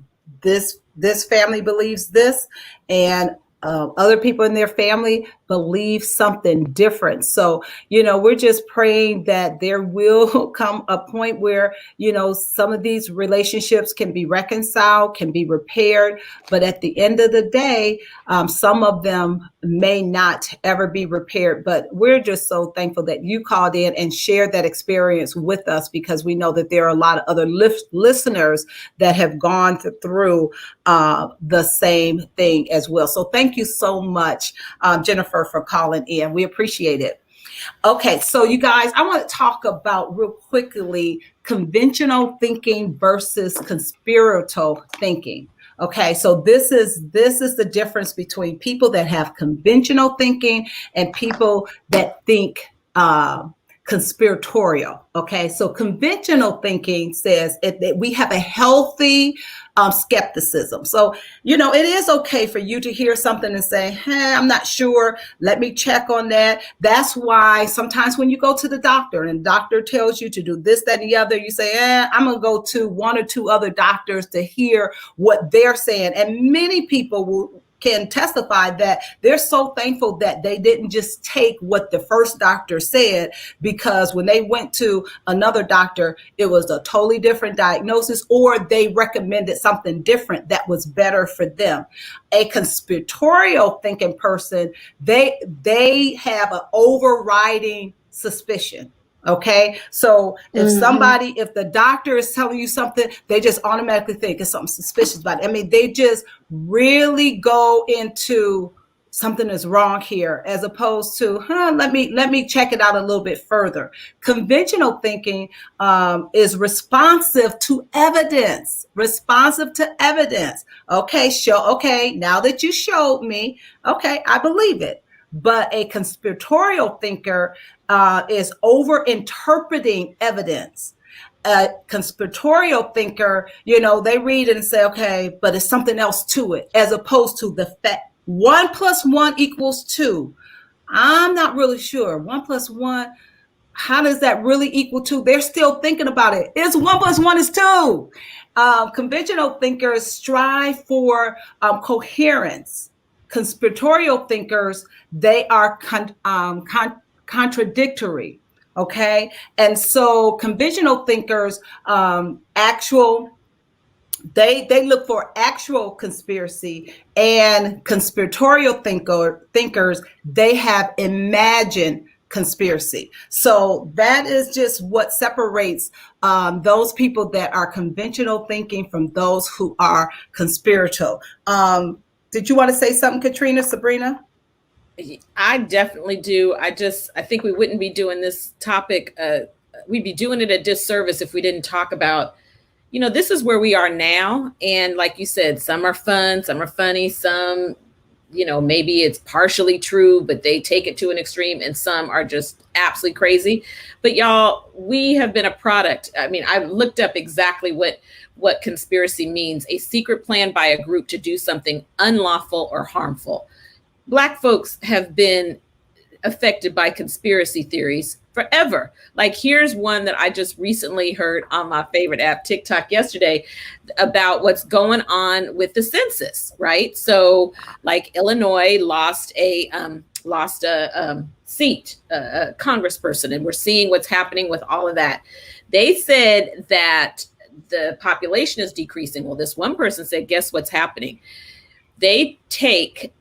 this family believes this, and other people in their family believe something different. So, you know, we're just praying that there will come a point where, you know, some of these relationships can be reconciled, can be repaired. But at the end of the day, some of them may not ever be repaired. But we're just so thankful that you called in and shared that experience with us, because we know that there are a lot of other listeners that have gone through the same thing as well. So thank you so much, Jennifer, for calling in. We appreciate it. Okay, so you guys, I want to talk about real quickly conventional thinking versus conspiratorial thinking. Okay, so this is the difference between people that have conventional thinking and people that think conspiratorial. Okay, so conventional thinking says that we have a healthy skepticism. So, you know, it is okay for you to hear something and say, hey, I'm not sure. Let me check on that. That's why sometimes when you go to the doctor and the doctor tells you to do this, that, and the other, you say, I'm going to go to one or two other doctors to hear what they're saying. And many people can testify that they're so thankful that they didn't just take what the first doctor said, because when they went to another doctor, it was a totally different diagnosis, or they recommended something different that was better for them. A conspiratorial thinking person, they have an overriding suspicion. Okay, so if the doctor is telling you something, they just automatically think it's something suspicious about it. I mean, they just really go into something is wrong here, as opposed to, let me check it out a little bit further. Conventional thinking is responsive to evidence. Okay, now that you showed me, okay, I believe it. But a conspiratorial thinker is over interpreting evidence. A conspiratorial thinker, they read and say, okay, but it's something else to it, as opposed to the fact 1 + 1 = 2. I'm not really sure. 1 + 1, how does that really equal 2? They're still thinking about it. It's 1 + 1 is 2. Conventional thinkers strive for coherence. Conspiratorial thinkers, they are contradictory. Okay. And so conventional thinkers, they look for actual conspiracy, and conspiratorial thinkers, they have imagined conspiracy. So that is just what separates those people that are conventional thinking from those who are conspiratorial. Did you want to say something, Caterina, Sabrina? I definitely do. I think we wouldn't be doing this topic. We'd be doing it a disservice if we didn't talk about, this is where we are now. And like you said, some are fun, some are funny, some, maybe it's partially true, but they take it to an extreme, and some are just absolutely crazy. But y'all, we have been a product. I mean, I looked up exactly what conspiracy means: a secret plan by a group to do something unlawful or harmful. Black folks have been affected by conspiracy theories forever. Like, here's one that I just recently heard on my favorite app, TikTok, yesterday, about what's going on with the census, right? So like Illinois lost a seat, a congressperson, and we're seeing what's happening with all of that. They said that the population is decreasing. Well, this one person said, guess what's happening? They take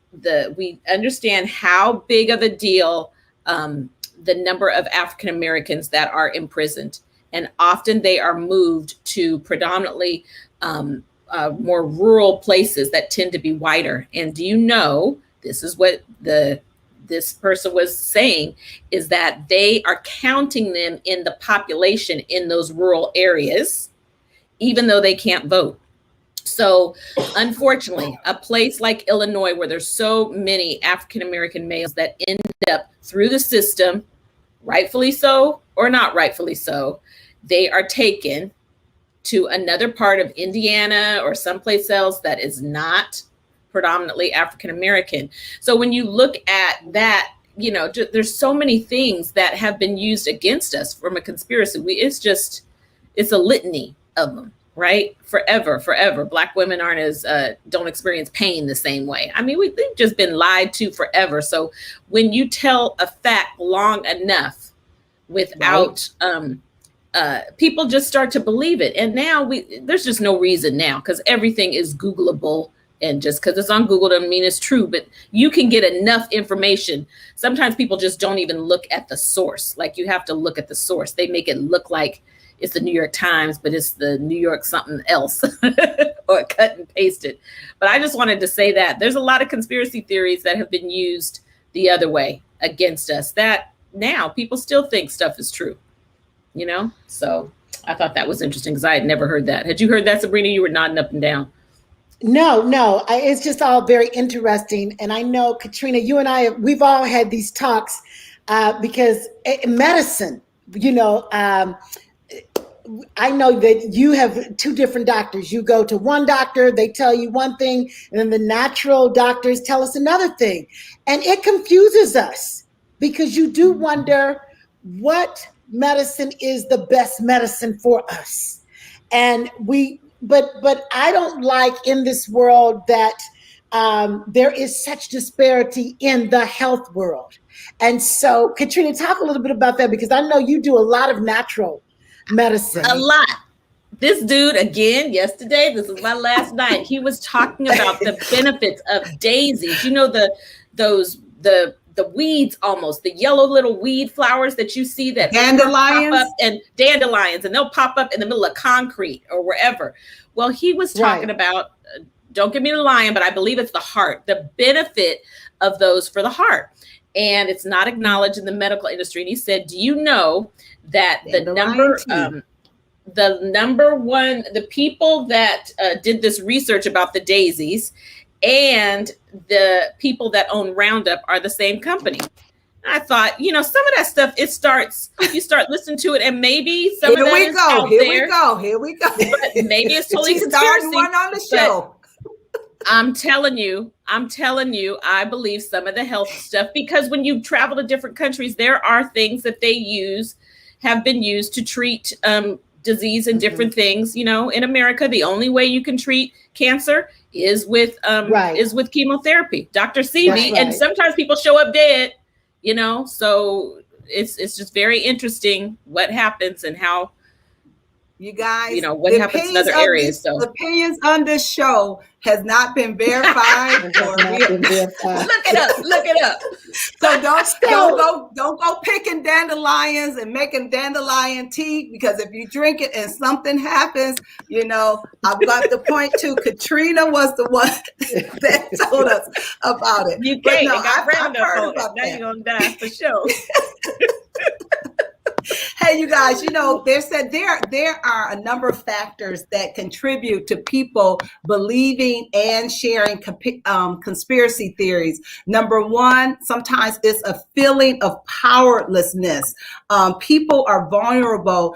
we understand how big of a deal the number of African Americans that are imprisoned, and often they are moved to predominantly more rural places that tend to be whiter. And do you know, this is what this person was saying, is that they are counting them in the population in those rural areas, even though they can't vote. So unfortunately, a place like Illinois, where there's so many African-American males that end up through the system, rightfully so or not rightfully so, they are taken to another part of Indiana or someplace else that is not predominantly African-American. So when you look at that, there's so many things that have been used against us from a conspiracy. It's a litany of them. Right? Forever. Black women don't experience pain the same way. I mean, we've just been lied to forever. So when you tell a fact long enough without, people just start to believe it. And now there's just no reason now, because everything is Googleable, and just because it's on Google doesn't mean it's true, but you can get enough information. Sometimes people just don't even look at the source. Like, you have to look at the source. They make it look like it's the New York Times, but it's the New York something else, or cut and pasted. But I just wanted to say that there's a lot of conspiracy theories that have been used the other way against us, that now people still think stuff is true, So I thought that was interesting, because I had never heard that. Had you heard that, Sabrina? You were nodding up and down. No, it's just all very interesting. And I know, Caterina, you and I, we've all had these talks because medicine, I know that you have two different doctors. You go to one doctor, they tell you one thing, and then the natural doctors tell us another thing. And it confuses us, because you do wonder what medicine is the best medicine for us. And but I don't like in this world that there is such disparity in the health world. And so, Caterina, talk a little bit about that, because I know you do a lot of natural medicine. A lot. This dude, again, yesterday, this is my last night, he was talking about the benefits of daisies. The weeds, almost the yellow little weed flowers that you see that dandelions pop up, and dandelions, and they'll pop up in the middle of concrete or wherever. Well, he was talking about don't give me the lying, but I believe it's the heart, the benefit of those for the heart. And it's not acknowledged in the medical industry. And he said, do you know that the people that did this research about the daisies and the people that own Roundup are the same company? I thought, some of that stuff, you start listening to it, and maybe some of that is out there. Here we go. But maybe it's totally She's conspiracy. starting one on the show. I'm telling you, I believe some of the health stuff, because when you travel to different countries, there are things that they have been used to treat disease and different things. In America, the only way you can treat cancer is with chemotherapy. Dr. Seeley, and sometimes people show up dead. So it's just very interesting what happens and how, you guys, what happens in other areas. So opinions on this show has not been verified. Look it up. So don't go picking dandelions and making dandelion tea, because if you drink it and something happens, I've got to point to Caterina was the one that told us about it. You can't. I've heard about now that. you're gonna die for sure. Hey, you guys, they said there are a number of factors that contribute to people believing and sharing conspiracy theories. Number one, sometimes it's a feeling of powerlessness. People are vulnerable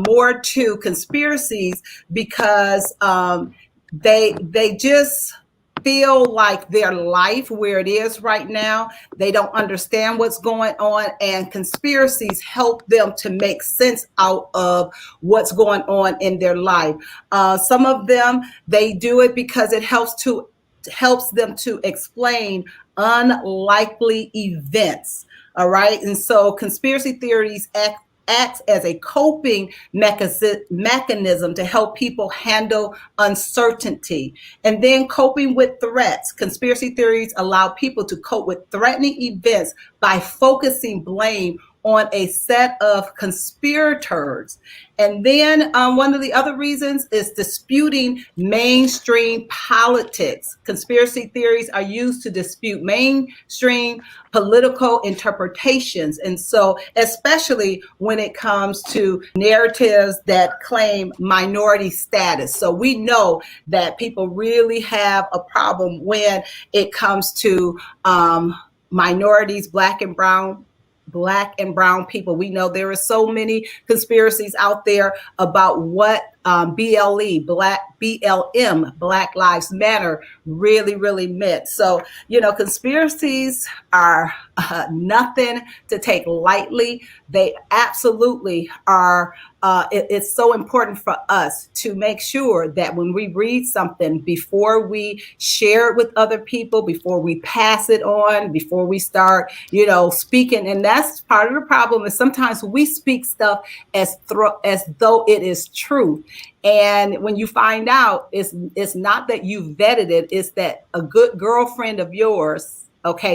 more to conspiracies because they just feel like their life where it is right now, they don't understand what's going on, and conspiracies help them to make sense out of what's going on in their life. Some of them, they do it because it helps them to explain unlikely events. All right. And so conspiracy theories acts as a coping mechanism to help people handle uncertainty. And then coping with threats. Conspiracy theories allow people to cope with threatening events by focusing blame on a set of conspirators. And then one of the other reasons is disputing mainstream politics. Conspiracy theories are used to dispute mainstream political interpretations. And so, especially when it comes to narratives that claim minority status. So we know that people really have a problem when it comes to minorities, Black and brown people. We know there are so many conspiracies out there about what BLM, Black Lives Matter, really meant. So, conspiracies are nothing to take lightly. They absolutely are. It's so important for us to make sure that when we read something, before we share it with other people, before we pass it on, before we start, speaking. And that's part of the problem, is sometimes we speak stuff as though it is true. And when you find out, it's not that you vetted it, it's that a good girlfriend of yours,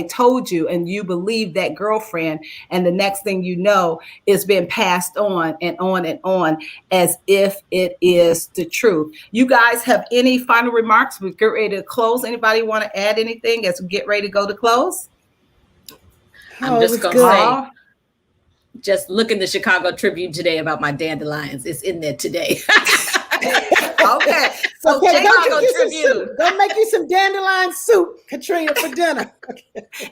told you, and you believe that girlfriend, and the next thing you know, it's been passed on and on and on as if it is the truth. You guys have any final remarks? We get ready to close. Anybody want to add anything as we get ready to go to close? I'm just going to say, just look in the Chicago Tribune today about my dandelions. It's in there today. Okay. So don't make you some dandelion soup, Caterina, for dinner.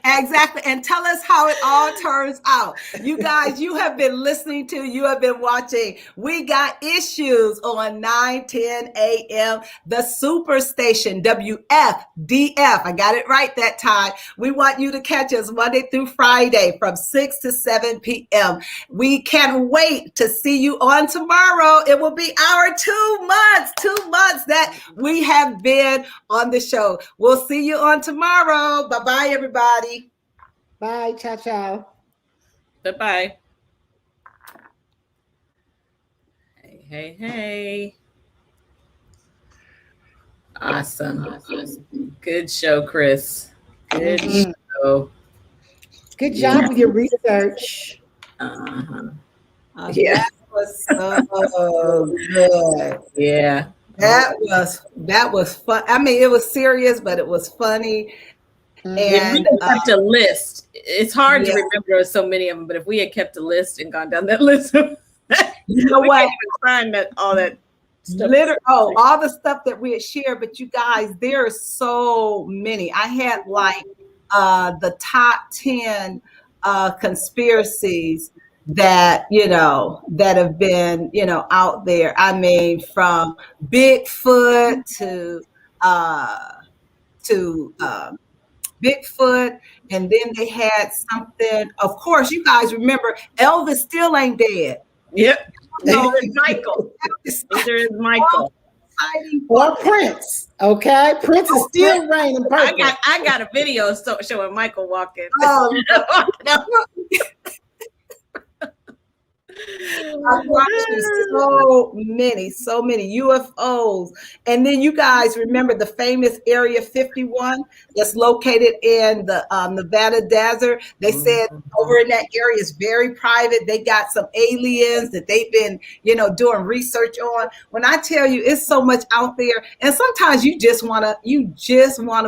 Exactly. And tell us how it all turns out. You guys, you have been watching We Got Issues on 9:10 a.m. The Superstation-WFDF. I got it right that time. We want you to catch us Monday through Friday from 6 to 7 p.m. We can't wait to see you on tomorrow. It will be our 2 months that we have been on the show. We'll see you on tomorrow. Bye-bye, everybody. Bye. Ciao. Bye-bye. Hey. Awesome. Good show, Chris. Good show. Good job with your research. Uh-huh. Yeah. That was so good. Yeah. That was fun. I mean, it was serious, but it was funny. If we And had kept a list, it's hard to yes. remember. There's so many of them, but if we had kept a list and gone down that list, you know we what? can't even find that all that stuff. All the stuff that we had shared, but you guys, there are so many. I had like the top 10 conspiracies that that have been out there. I mean, from Bigfoot to Bigfoot, and then they had something. Of course, you guys remember Elvis still ain't dead. Yep. No, Michael. There is Michael. Or Prince. Okay, Prince is still reigning. I got a video showing Michael walking. Oh, no. I promise you, so many UFOs. And then you guys remember the famous Area 51 that's located in the Nevada desert. They said over in that area is very private. They got some aliens that they've been, doing research on. When I tell you, it's so much out there, and sometimes you just want to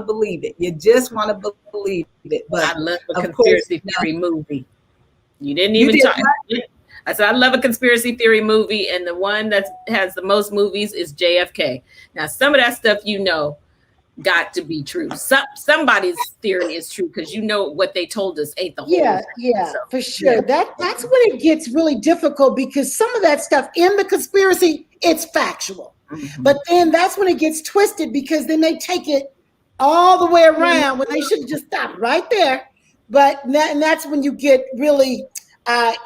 believe it. You just want to believe it. But I love a conspiracy theory movie. You didn't even talk. I said, I love a conspiracy theory movie, and the one that has the most movies is JFK. Now, some of that stuff, got to be true. Somebody's theory is true because what they told us ain't the whole thing. Yeah, for sure. Yeah. That's when it gets really difficult, because some of that stuff in the conspiracy, it's factual. Mm-hmm. But then that's when it gets twisted, because then they take it all the way around when they should have just stopped right there. And that's when you get really...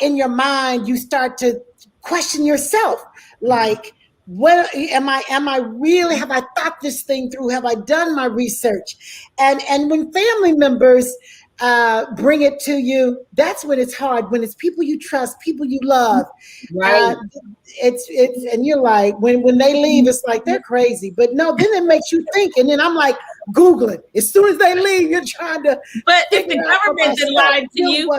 in your mind, you start to question yourself, like, what am I really, have I thought this thing through? Have I done my research? And when family members bring it to you, that's when it's hard, when it's people you trust, people you love. Right. It's and you're like, when they leave, it's like they're crazy. But no, then it makes you think. And then I'm like Googling. As soon as they leave, you're trying to. But if the government lied to you,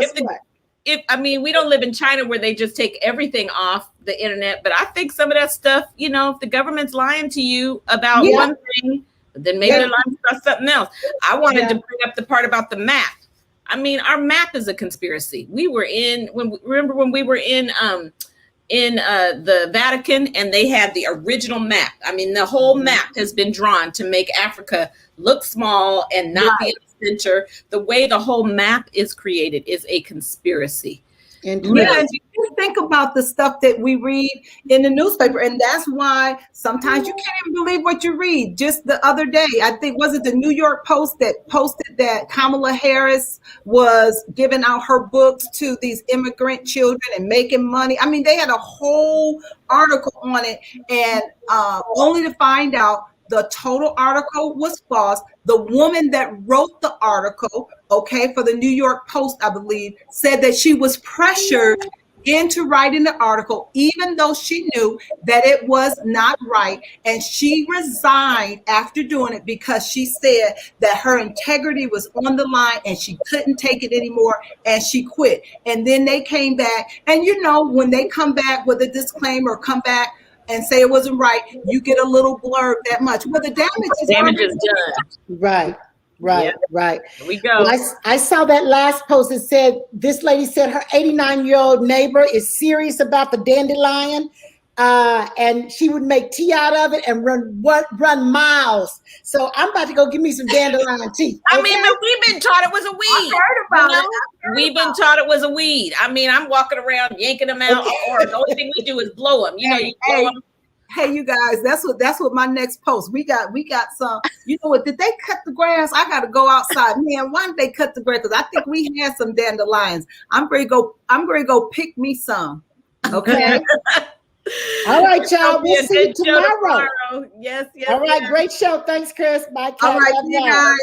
we don't live in China where they just take everything off the internet, but I think some of that stuff, if the government's lying to you about one thing, then maybe they're lying about something else. I wanted to bring up the part about the map. I mean, our map is a conspiracy. We were remember when we were in the Vatican, and they had the original map. I mean, the whole map has been drawn to make Africa look small and not be in the center. The way the whole map is created is a conspiracy. Yeah, you think about the stuff that we read in the newspaper, and that's why sometimes you can't even believe what you read. Just the other day, I think, was it the New York Post that posted that Kamala Harris was giving out her books to these immigrant children and making money? I mean, they had a whole article on it, and only to find out the total article was false. The woman that wrote the article, for the New York Post, I believe, said that she was pressured into writing the article, even though she knew that it was not right. And she resigned after doing it because she said that her integrity was on the line and she couldn't take it anymore, and she quit. And then they came back. And when they come back with a disclaimer, come back and say it wasn't right, you get a little blurb that much. Well, the damage is done. Right. Here we go. Well, I saw that last post. It said, this lady said her 89-year-old neighbor is serious about the dandelion, and she would make tea out of it and run miles. So I'm about to go give me some dandelion tea. I mean, but we've been taught it was a weed. I heard about it. We've been taught it was a weed. I mean, I'm walking around yanking them out, or the only thing we do is blow them. You blow them. Hey, you guys, that's what my next post. We got some. You know what? Did they cut the grass? I got to go outside. Man, why did they cut the grass? Because I think we had some dandelions. I'm going to go pick me some. Okay. All right, y'all. We'll see you tomorrow. Yes. All right, great show. Thanks, Chris. Bye, Kat. All right, you guys.